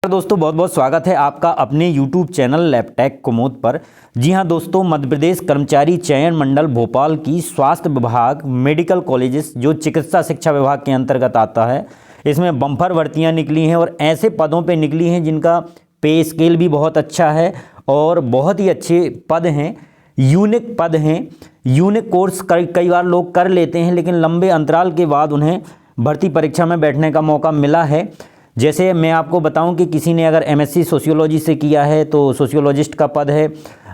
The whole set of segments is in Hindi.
दोस्तों बहुत बहुत स्वागत है आपका अपने YouTube चैनल लैपटेक कुमोद पर। जी हां दोस्तों, मध्य प्रदेश कर्मचारी चयन मंडल भोपाल की स्वास्थ्य विभाग मेडिकल कॉलेजेस जो चिकित्सा शिक्षा विभाग के अंतर्गत आता है, इसमें बम्पर भर्तियां निकली हैं और ऐसे पदों पे निकली हैं जिनका पे स्केल भी बहुत अच्छा है और बहुत ही अच्छे पद हैं, यूनिक पद हैं। यूनिक कोर्स कई बार लोग कर लेते हैं लेकिन लंबे अंतराल के बाद उन्हें भर्ती परीक्षा में बैठने का मौका मिला है। जैसे मैं आपको बताऊं कि किसी ने अगर एमएससी सोशियोलॉजी से किया है तो सोशियोलॉजिस्ट का पद है,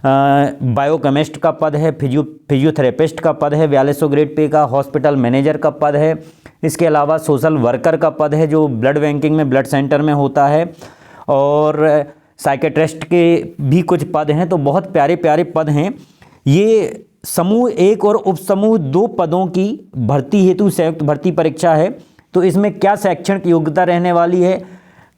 बायोकेमिस्ट का पद है, फिजियोथेरेपिस्ट का पद है 4200 ग्रेड पे का, हॉस्पिटल मैनेजर का पद है, इसके अलावा सोशल वर्कर का पद है जो ब्लड बैंकिंग में ब्लड सेंटर में होता है, और साइकेट्रिस्ट के भी कुछ पद हैं। तो बहुत प्यारे प्यारे पद हैं। ये समूह 1 और उपसमूह 2 पदों की भर्ती हेतु संयुक्त भर्ती परीक्षा है। तो इसमें क्या शैक्षणिक योग्यता रहने वाली है,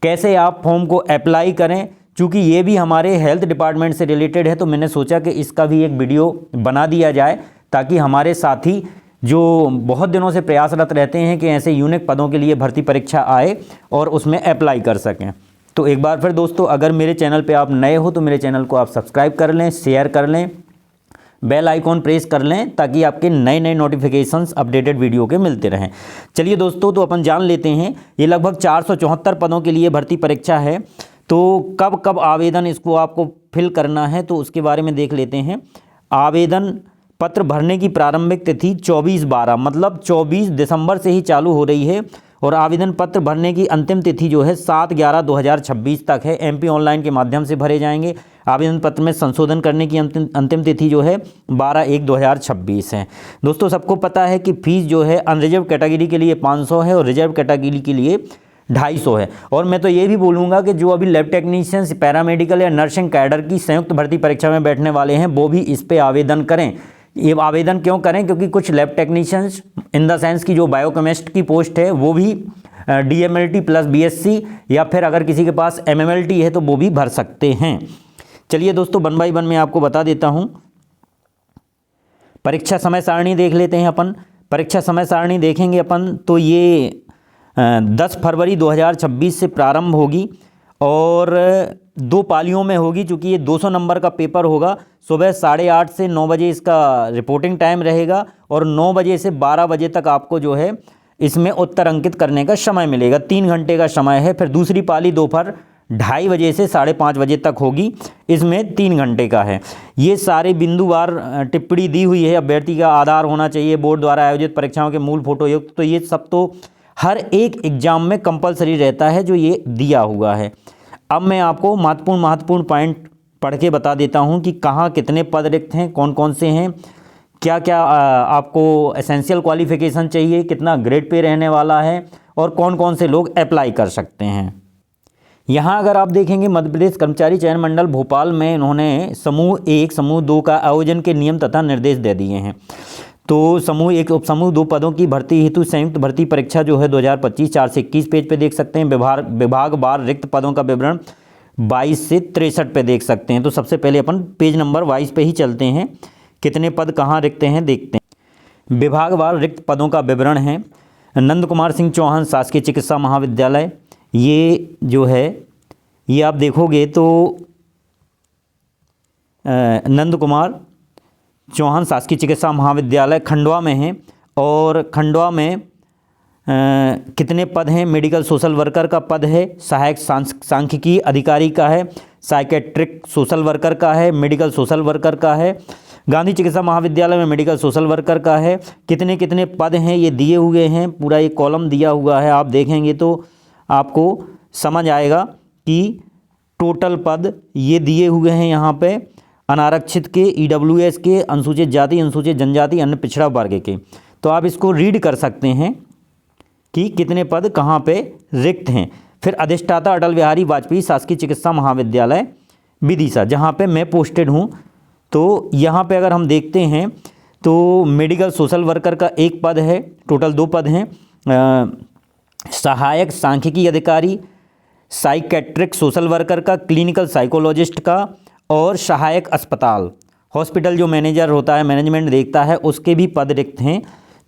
कैसे आप फॉर्म को अप्लाई करें, चूँकि ये भी हमारे हेल्थ डिपार्टमेंट से रिलेटेड है तो मैंने सोचा कि इसका भी एक वीडियो बना दिया जाए ताकि हमारे साथी जो बहुत दिनों से प्रयासरत रहते हैं कि ऐसे यूनिक पदों के लिए भर्ती परीक्षा आए और उसमें अप्लाई कर सकें। तो एक बार फिर दोस्तों, अगर मेरे चैनल पर आप नए हो तो मेरे चैनल को आप सब्सक्राइब कर लें, शेयर कर लें, बेल आइकॉन प्रेस कर लें ताकि आपके नए नए नोटिफिकेशंस अपडेटेड वीडियो के मिलते रहें। चलिए दोस्तों, तो अपन जान लेते हैं। ये लगभग 474 पदों के लिए भर्ती परीक्षा है। तो कब कब आवेदन इसको आपको फिल करना है तो उसके बारे में देख लेते हैं। आवेदन पत्र भरने की प्रारंभिक तिथि 24/12 मतलब 24 दिसंबर से ही चालू हो रही है और आवेदन पत्र भरने की अंतिम तिथि जो है 7/11/2026 तक है। एमपी ऑनलाइन के माध्यम से भरे जाएंगे। आवेदन पत्र में संशोधन करने की अंतिम तिथि जो है 12/1/2026 है। दोस्तों सबको पता है कि फीस जो है अनरिजर्व कैटेगरी के लिए 500 है और रिजर्व कैटेगरी के लिए 250 है। और मैं तो ये भी बोलूँगा कि जो अभी लैब टेक्नीशियंस, पैरामेडिकल या नर्सिंग कैडर की संयुक्त भर्ती परीक्षा में बैठने वाले हैं वो भी इस पर आवेदन करें। ये आवेदन क्यों करें? क्योंकि कुछ lab technicians in the sense की जो बायोकेमिस्ट की पोस्ट है वो भी DMLT प्लस BSc या फिर अगर किसी के पास MMLT है तो वो भी भर सकते हैं। चलिए दोस्तों, 1 बाय 1 मैं आपको बता देता हूं। परीक्षा समय सारणी देख लेते हैं अपन। परीक्षा समय सारणी देखेंगे अपन तो ये 10 फरवरी 2026 से प्रारंभ होगी और 2 पालियों में होगी। चूँकि ये 200 नंबर का पेपर होगा। सुबह 8:30 से 9 बजे इसका रिपोर्टिंग टाइम रहेगा और 9 बजे से 12 बजे तक आपको जो है इसमें उत्तर अंकित करने का समय मिलेगा। 3 घंटे का समय है। फिर दूसरी पाली दोपहर 2:30 बजे से 5:30 बजे तक होगी। इसमें 3 घंटे का है। ये सारे बिंदुवार टिप्पणी दी हुई है। अभ्यर्थी का आधार होना चाहिए, बोर्ड द्वारा आयोजित परीक्षाओं के मूल फोटो युक्त। तो ये सब तो हर एक एग्जाम में कंपलसरी रहता है जो ये दिया हुआ है। अब मैं आपको महत्वपूर्ण पॉइंट पढ़ के बता देता हूँ कि कहाँ कितने पद रिक्त हैं, कौन कौन से हैं, क्या क्या आपको एसेंशियल क्वालिफिकेशन चाहिए, कितना ग्रेड पे रहने वाला है और कौन कौन से लोग अप्लाई कर सकते हैं। यहाँ अगर आप देखेंगे मध्य प्रदेश कर्मचारी चयन मंडल भोपाल में इन्होंने समूह 1 समूह 2 का आयोजन के नियम तथा निर्देश दे दिए हैं। तो समूह 1 उपसमूह 2 पदों की भर्ती हेतु संयुक्त भर्ती परीक्षा जो है 2025 4 से 21 पेज पे देख सकते हैं। विभाग वार रिक्त पदों का विवरण 22 से 63 पे देख सकते हैं। तो सबसे पहले अपन पेज नंबर 22 पे ही चलते हैं। कितने पद कहाँ रिक्त हैं देखते हैं। विभागवार रिक्त पदों का विवरण है। नंद कुमार सिंह चौहान शासकीय चिकित्सा महाविद्यालय, ये जो है ये आप देखोगे तो नंद कुमार चौहान शासकीय चिकित्सा महाविद्यालय खंडवा में है। और खंडवा में कितने पद हैं? मेडिकल सोशल वर्कर का पद है, सहायक सांख्यिकी अधिकारी का है, साइकेट्रिक सोशल वर्कर का है, मेडिकल सोशल वर्कर का है। गांधी चिकित्सा महाविद्यालय में मेडिकल सोशल वर्कर का है। कितने कितने पद हैं ये दिए हुए हैं, पूरा ये कॉलम दिया हुआ है। आप देखेंगे तो आपको समझ आएगा कि टोटल पद ये दिए हुए हैं यहाँ पे अनारक्षित के, EWS के, अनुसूचित जाति, अनुसूचित जनजाति, अन्य पिछड़ा वर्ग के। तो आप इसको रीड कर सकते हैं कि कितने पद कहाँ पे रिक्त हैं। फिर अधिष्ठाता अटल बिहारी वाजपेयी शासकीय चिकित्सा महाविद्यालय विदिशा, जहाँ पे मैं पोस्टेड हूँ। तो यहाँ पे अगर हम देखते हैं तो मेडिकल सोशल वर्कर का 1 पद है, टोटल 2 पद हैं। सहायक सांख्यिकी अधिकारी, साइकेट्रिक सोशल वर्कर का, क्लिनिकल साइकोलॉजिस्ट का और सहायक अस्पताल हॉस्पिटल जो मैनेजर होता है, मैनेजमेंट देखता है, उसके भी पद रिक्त हैं।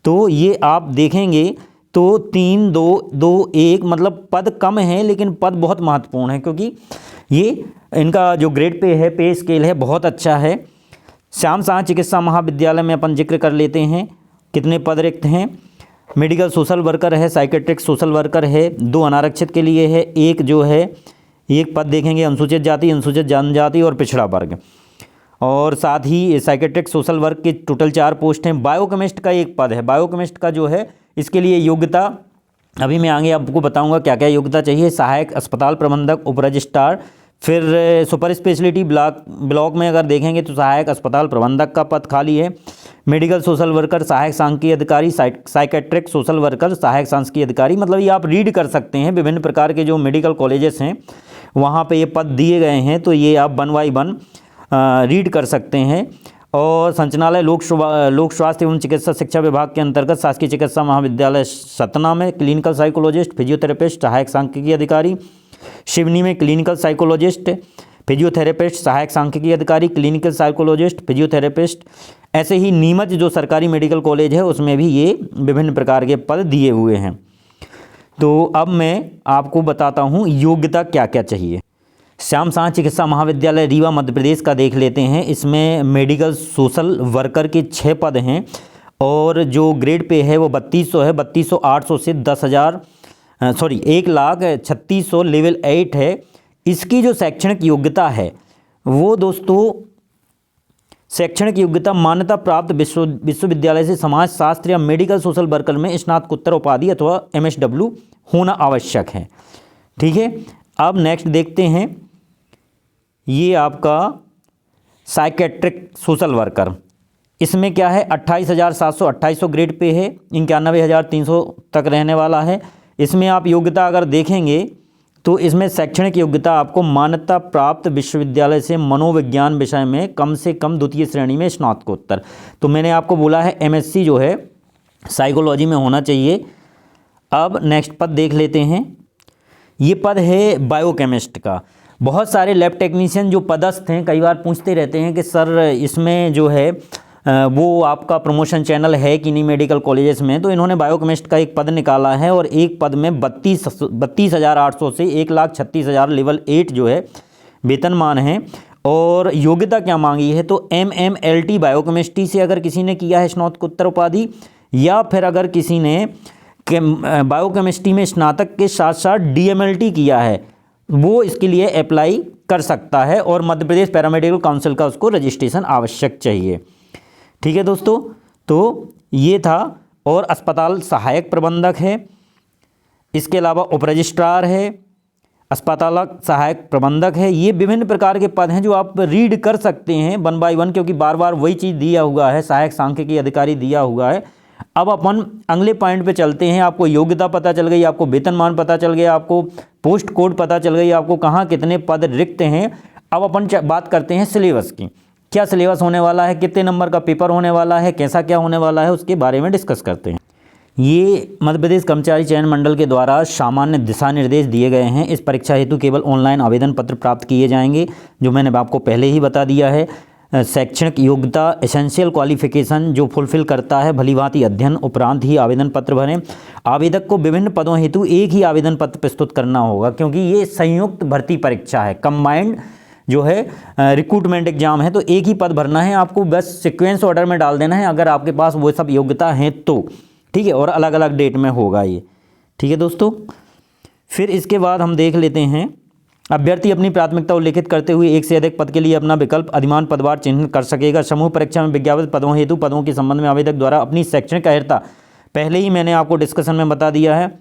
तो ये आप देखेंगे तो 3 2 2 1 मतलब पद कम हैं लेकिन पद बहुत महत्वपूर्ण है, क्योंकि ये इनका जो ग्रेड पे है, पे स्केल है, बहुत अच्छा है। श्याम साहा चिकित्सा महाविद्यालय में अपन जिक्र कर लेते हैं कितने पद रिक्त हैं। मेडिकल सोशल वर्कर है, साइकेट्रिक सोशल वर्कर है, 2 अनारक्षित के लिए है, एक जो है एक पद देखेंगे अनुसूचित जाति, अनुसूचित जनजाति और पिछड़ा वर्ग, और साथ ही साइकेट्रिक सोशल वर्क के टोटल 4 पोस्ट हैं। बायोकेमिस्ट का एक पद है। बायोकेमिस्ट का जो है इसके लिए योग्यता अभी मैं आगे आपको बताऊंगा क्या क्या योग्यता चाहिए। सहायक अस्पताल प्रबंधक, उप रजिस्ट्रार, फिर सुपर स्पेशलिटी ब्लॉक में अगर देखेंगे तो सहायक अस्पताल प्रबंधक का पद खाली है। मेडिकल सोशल वर्कर, सहायक सांख्यिकी अधिकारी, साइकेट्रिक सोशल वर्कर, सहायक सांख्यिकी अधिकारी, मतलब ये आप रीड कर सकते हैं। विभिन्न प्रकार के जो मेडिकल कॉलेजेस हैं वहाँ पे ये पद दिए गए हैं, तो ये आप 1 बाय 1 रीड कर सकते हैं। और संचालय लोक स्वास्थ्य एवं चिकित्सा शिक्षा विभाग के अंतर्गत शासकीय चिकित्सा महाविद्यालय सतना में क्लिनिकल साइकोलॉजिस्ट, फिजियोथेरेपिस्ट, सहायक सांख्यिकी अधिकारी। शिवनी में क्लिनिकल साइकोलॉजिस्ट, फिजियोथेरेपिस्ट, सहायक सांख्यिकी अधिकारी, क्लिनिकल साइकोलॉजिस्ट, फिजियोथेरेपिस्ट। ऐसे ही नीमच जो सरकारी मेडिकल कॉलेज है उसमें भी ये विभिन्न प्रकार के पद दिए हुए हैं। तो अब मैं आपको बताता हूँ योग्यता क्या क्या चाहिए। श्याम साहा चिकित्सा महाविद्यालय रीवा मध्य प्रदेश का देख लेते हैं। इसमें मेडिकल सोशल वर्कर के 6 पद हैं और जो ग्रेड पे है वो 3200 है। 3200 से 1,36,00 लेवल 8 है। इसकी जो शैक्षणिक योग्यता है वो दोस्तों शैक्षणिक योग्यता मान्यता प्राप्त विश्वविद्यालय से समाज शास्त्र या मेडिकल सोशल वर्कर में स्नातकोत्तर उपाधि अथवा MSW होना आवश्यक है। ठीक है, अब नेक्स्ट देखते हैं। ये आपका साइकेट्रिक सोशल वर्कर, इसमें क्या है 28,700 ग्रेड पे है, 91,300 तक रहने वाला है। इसमें आप योग्यता अगर देखेंगे तो इसमें शैक्षणिक योग्यता आपको मान्यता प्राप्त विश्वविद्यालय से मनोविज्ञान विषय में कम से कम 2य श्रेणी में स्नातकोत्तर। तो मैंने आपको बोला है MSc जो है साइकोलॉजी में होना चाहिए। अब नेक्स्ट पद देख लेते हैं। ये पद है बायोकेमिस्ट का। बहुत सारे लैब टेक्नीशियन जो पदस्थ हैं कई बार पूछते रहते हैं कि सर इसमें जो है वो आपका प्रमोशन चैनल है कि नहीं मेडिकल कॉलेजेस में। तो इन्होंने बायोकेमिस्ट का एक पद निकाला है और एक पद में 32,800 से 1,36,000 लेवल 8 जो है वेतनमान है। और योग्यता क्या मांगी है तो MMLT बायोकेमिस्ट्री से अगर किसी ने किया है स्नातकोत्तर उपाधि, या फिर अगर किसी ने बायोकेमिस्ट्री में स्नातक के साथ साथ DMLT किया है वो इसके लिए अप्लाई कर सकता है। और मध्य प्रदेश पैरामेडिकल काउंसिल का उसको रजिस्ट्रेशन आवश्यक चाहिए। ठीक है दोस्तों, तो ये था। और अस्पताल सहायक प्रबंधक है, इसके अलावा उप रजिस्ट्रार है, अस्पताल सहायक प्रबंधक है। ये विभिन्न प्रकार के पद हैं जो आप रीड कर सकते हैं 1 बाय 1, क्योंकि बार बार वही चीज़ दिया हुआ है। सहायक सांख्यिकी अधिकारी दिया हुआ है। अब अपन अगले पॉइंट पे चलते हैं। आपको योग्यता पता चल गई, आपको वेतनमान पता चल गया, आपको पोस्ट कोड पता चल गई, आपको कहाँ कितने पद रिक्त हैं। अब अपन बात करते हैं सिलेबस की। क्या सिलेबस होने वाला है, कितने नंबर का पेपर होने वाला है, कैसा क्या होने वाला है, उसके बारे में डिस्कस करते हैं। ये मध्य प्रदेश कर्मचारी चयन मंडल के द्वारा सामान्य दिशा निर्देश दिए गए हैं। इस परीक्षा हेतु केवल ऑनलाइन आवेदन पत्र प्राप्त किए जाएंगे, जो मैंने आपको पहले ही बता दिया है। शैक्षणिक योग्यता एसेंशियल क्वालिफिकेशन जो फुलफिल करता है, भलीभांति अध्ययन उपरांत ही आवेदन पत्र भरें। आवेदक को विभिन्न पदों हेतु एक ही आवेदन पत्र प्रस्तुत करना होगा, क्योंकि ये संयुक्त भर्ती परीक्षा है, कंबाइंड जो है रिक्रूटमेंट एग्जाम है। तो एक ही पद भरना है आपको, बस सीक्वेंस ऑर्डर में डाल देना है अगर आपके पास वो सब योग्यता है तो। ठीक है, और अलग अलग डेट में होगा ये। ठीक है दोस्तों, फिर इसके बाद हम देख लेते हैं। अभ्यर्थी अपनी प्राथमिकता उल्लेखित करते हुए एक से अधिक पद के लिए अपना विकल्प अधिमान पदवार चिन्हित कर सकेगा। समूह परीक्षा में विज्ञापित पदों हेतु पदों के संबंध में आवेदक द्वारा अपनी शैक्षणिक अर्हता, पहले ही मैंने आपको डिस्कशन में बता दिया है।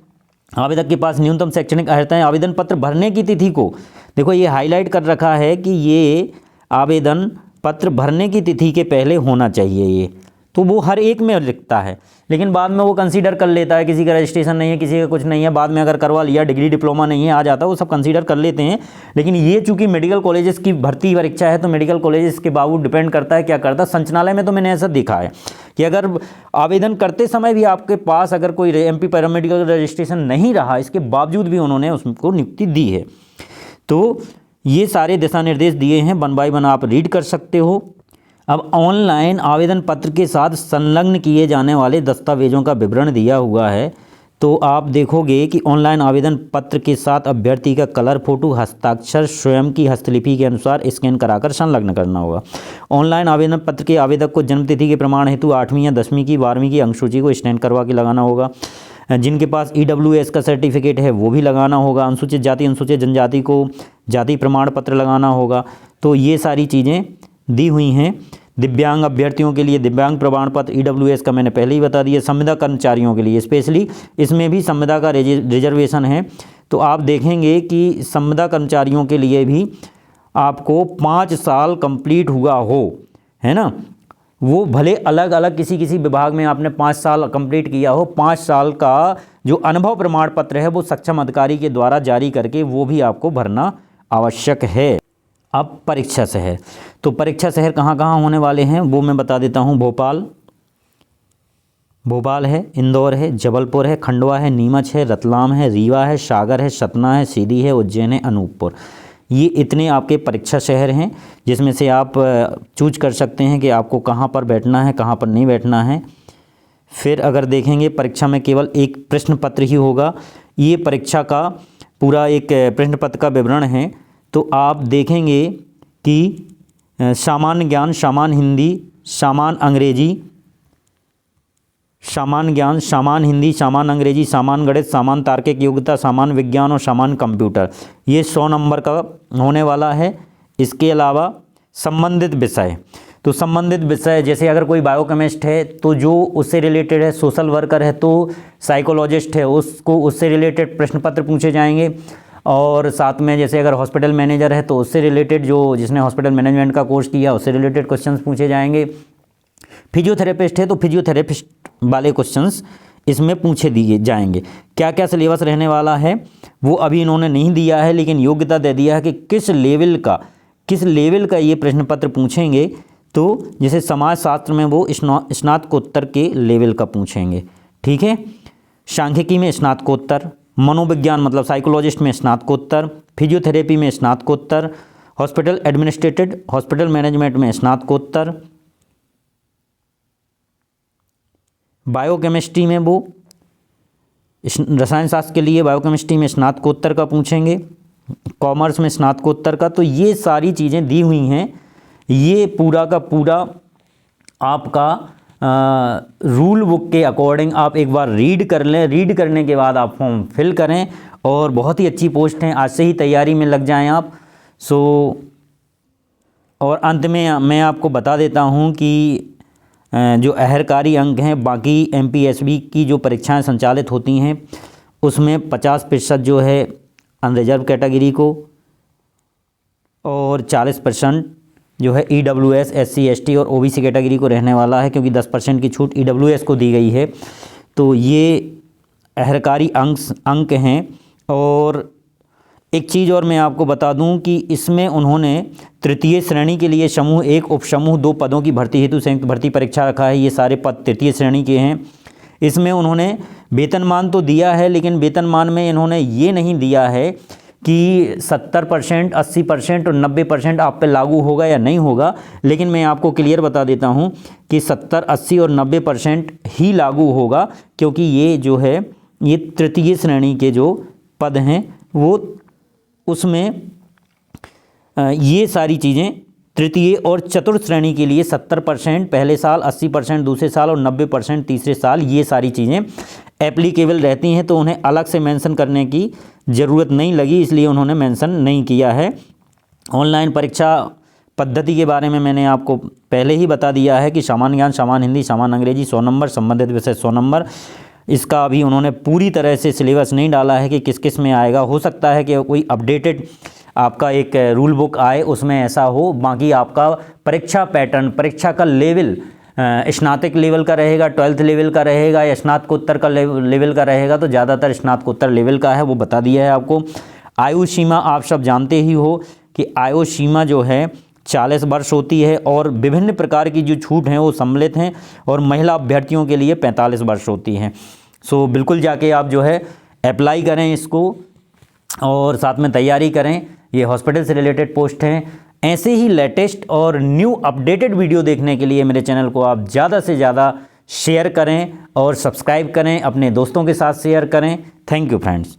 आवेदक के पास न्यूनतम शैक्षणिक अर्हताएं आवेदन पत्र भरने की तिथि को, देखो ये हाईलाइट कर रखा है कि ये आवेदन पत्र भरने की तिथि के पहले होना चाहिए। ये तो वो हर एक में लिखता है, लेकिन बाद में वो कंसीडर कर लेता है। किसी का रजिस्ट्रेशन नहीं है, किसी का कुछ नहीं है, बाद में अगर करवा लिया, डिग्री डिप्लोमा नहीं है, आ जाता है, वो सब कंसीडर कर लेते हैं। लेकिन ये चूंकि मेडिकल कॉलेजेस की भर्ती परीक्षा है तो मेडिकल कॉलेजेस के बाबू डिपेंड करता है क्या करता है। संचालय में तो मैंने ऐसा देखा है कि अगर आवेदन करते समय भी आपके पास अगर कोई MP पैरामेडिकल रजिस्ट्रेशन नहीं रहा, इसके बावजूद भी उन्होंने उसको नियुक्ति दी है। तो ये सारे दिशा निर्देश दिए हैं, 1 बाय 1 आप रीड कर सकते हो। अब ऑनलाइन आवेदन पत्र के साथ संलग्न किए जाने वाले दस्तावेजों का विवरण दिया हुआ है। तो आप देखोगे कि ऑनलाइन आवेदन पत्र के साथ अभ्यर्थी का कलर फोटो, हस्ताक्षर स्वयं की हस्तलिपि के अनुसार स्कैन कराकर संलग्न करना होगा। ऑनलाइन आवेदन पत्र के आवेदक को जन्मतिथि के प्रमाण हेतु 8वीं या 10वीं की 12वीं की अंकसूची को स्कैन करवा के लगाना होगा। जिनके पास EWS का सर्टिफिकेट है वो भी लगाना होगा। अनुसूचित जाति अनुसूचित जनजाति को जाति प्रमाण पत्र लगाना होगा। तो ये सारी चीज़ें दी हुई हैं। दिव्यांग अभ्यर्थियों के लिए दिव्यांग प्रमाण पत्र EWS का मैंने पहले ही बता दिया। संविदा कर्मचारियों के लिए स्पेशली इसमें भी संविदा का रिजर्वेशन है। तो आप देखेंगे कि संविदा कर्मचारियों के लिए भी आपको 5 साल कंप्लीट हुआ हो, है ना, वो भले अलग अलग किसी विभाग में आपने 5 साल कंप्लीट किया हो, 5 साल का जो अनुभव प्रमाण पत्र है वो सक्षम अधिकारी के द्वारा जारी करके वो भी आपको भरना आवश्यक है। अब परीक्षा शहर, तो परीक्षा शहर कहाँ कहाँ होने वाले हैं वो मैं बता देता हूँ। भोपाल है, इंदौर है, जबलपुर है, खंडवा है, नीमच है, रतलाम है, रीवा है, सागर है, सतना है, सीधी है, उज्जैन है, अनूपपुर। ये इतने आपके परीक्षा शहर हैं जिसमें से आप चूज कर सकते हैं कि आपको कहाँ पर बैठना है, कहाँ पर नहीं बैठना है। फिर अगर देखेंगे परीक्षा में केवल एक प्रश्न पत्र ही होगा। ये परीक्षा का पूरा एक प्रश्न पत्र का विवरण है। तो आप देखेंगे कि सामान्य ज्ञान, सामान्य हिंदी, सामान्य अंग्रेजी, सामान्य ज्ञान, सामान्य हिंदी, सामान्य अंग्रेजी, सामान्य गणित, सामान्य तार्किक योग्यता, सामान्य विज्ञान और सामान्य कंप्यूटर, ये 100 नंबर का होने वाला है। इसके अलावा संबंधित विषय, तो संबंधित विषय जैसे अगर कोई बायोकेमिस्ट है तो जो उससे रिलेटेड है, सोशल वर्कर है तो साइकोलॉजिस्ट है उसको उससे रिलेटेड प्रश्न पत्र पूछे जाएंगे। और साथ में जैसे अगर हॉस्पिटल मैनेजर है तो उससे रिलेटेड, जो जिसने हॉस्पिटल मैनेजमेंट का कोर्स किया उससे रिलेटेड क्वेश्चंस पूछे जाएंगे। फिजियोथेरेपिस्ट है तो फिजियोथेरेपिस्ट वाले क्वेश्चंस इसमें पूछे दिए जाएंगे। क्या क्या सिलेबस रहने वाला है वो अभी इन्होंने नहीं दिया है, लेकिन योग्यता दे दिया है कि किस लेवल का ये प्रश्न पत्र पूछेंगे। तो जैसे समाज शास्त्र में वो स्नातकोत्तर के लेवल का पूछेंगे, ठीक है। सांख्यिकी में स्नातकोत्तर, मनोविज्ञान मतलब साइकोलॉजिस्ट में स्नातकोत्तर, फिजियोथेरेपी में स्नातकोत्तर, हॉस्पिटल एडमिनिस्ट्रेटेड हॉस्पिटल मैनेजमेंट में स्नातकोत्तर, बायोकेमिस्ट्री में वो रसायन शास्त्र के लिए बायोकेमिस्ट्री में स्नातकोत्तर का पूछेंगे, कॉमर्स में स्नातकोत्तर का। तो ये सारी चीज़ें दी हुई हैं। ये पूरा का पूरा आपका रूल बुक के अकॉर्डिंग आप एक बार रीड कर लें। रीड करने के बाद आप फॉर्म फिल करें और बहुत ही अच्छी पोस्ट हैं, आज से ही तैयारी में लग जाएं आप। और अंत में मैं आपको बता देता हूं कि जो अहरकारी अंक हैं बाकी MPSB की जो परीक्षाएं संचालित होती हैं उसमें 50% जो है अनरिजर्व कैटेगरी को और 40% जो है EWS SC ST और OBC कैटेगरी को रहने वाला है, क्योंकि 10% की छूट EWS को दी गई है। तो ये अहरकारी अंक हैं। और एक चीज़ और मैं आपको बता दूं कि इसमें उन्होंने तृतीय श्रेणी के लिए समूह 1 उपसमूह 2 पदों की भर्ती हेतु संयुक्त भर्ती परीक्षा रखा है। ये सारे पद तृतीय श्रेणी के हैं। इसमें उन्होंने वेतनमान तो दिया है, लेकिन वेतनमान में इन्होंने ये नहीं दिया है कि 70%, 80% और 90% आप पे लागू होगा या नहीं होगा। लेकिन मैं आपको क्लियर बता देता हूं कि 70, 80 और 90% ही लागू होगा, क्योंकि ये जो है ये तृतीय श्रेणी के जो पद हैं वो उसमें ये सारी चीज़ें तृतीय और चतुर्थ श्रेणी के लिए 70% पहले साल, 80% दूसरे साल और 90% तीसरे साल, ये सारी चीज़ें एप्लीकेबल रहती हैं। तो उन्हें अलग से मेंशन करने की ज़रूरत नहीं लगी, इसलिए उन्होंने मेंशन नहीं किया है। ऑनलाइन परीक्षा पद्धति के बारे में मैंने आपको पहले ही बता दिया है कि सामान्य ज्ञान, सामान्य हिंदी, सामान्य अंग्रेजी 100 नंबर, संबंधित विषय 100 नंबर। इसका अभी उन्होंने पूरी तरह से सिलेबस नहीं डाला है कि किस किस में आएगा। हो सकता है कि कोई अपडेटेड आपका एक रूल बुक आए उसमें ऐसा हो। बाकी आपका परीक्षा पैटर्न, परीक्षा का लेवल स्नातक लेवल का रहेगा, 12th लेवल का रहेगा या स्नातकोत्तर का लेवल का रहेगा। तो ज़्यादातर स्नातकोत्तर लेवल का है, वो बता दिया है आपको। आयु सीमा आप सब जानते ही हो कि आयु सीमा जो है 40 वर्ष होती है और विभिन्न प्रकार की जो छूट हैं वो सम्मिलित हैं, और महिला अभ्यर्थियों के लिए 45 वर्ष होती हैं। सो बिल्कुल जाके आप जो है अप्लाई करें इसको और साथ में तैयारी करें। ये हॉस्पिटल से रिलेटेड पोस्ट हैं। ऐसे ही लेटेस्ट और न्यू अपडेटेड वीडियो देखने के लिए मेरे चैनल को आप ज़्यादा से ज़्यादा शेयर करें और सब्सक्राइब करें, अपने दोस्तों के साथ शेयर करें। Thank you friends.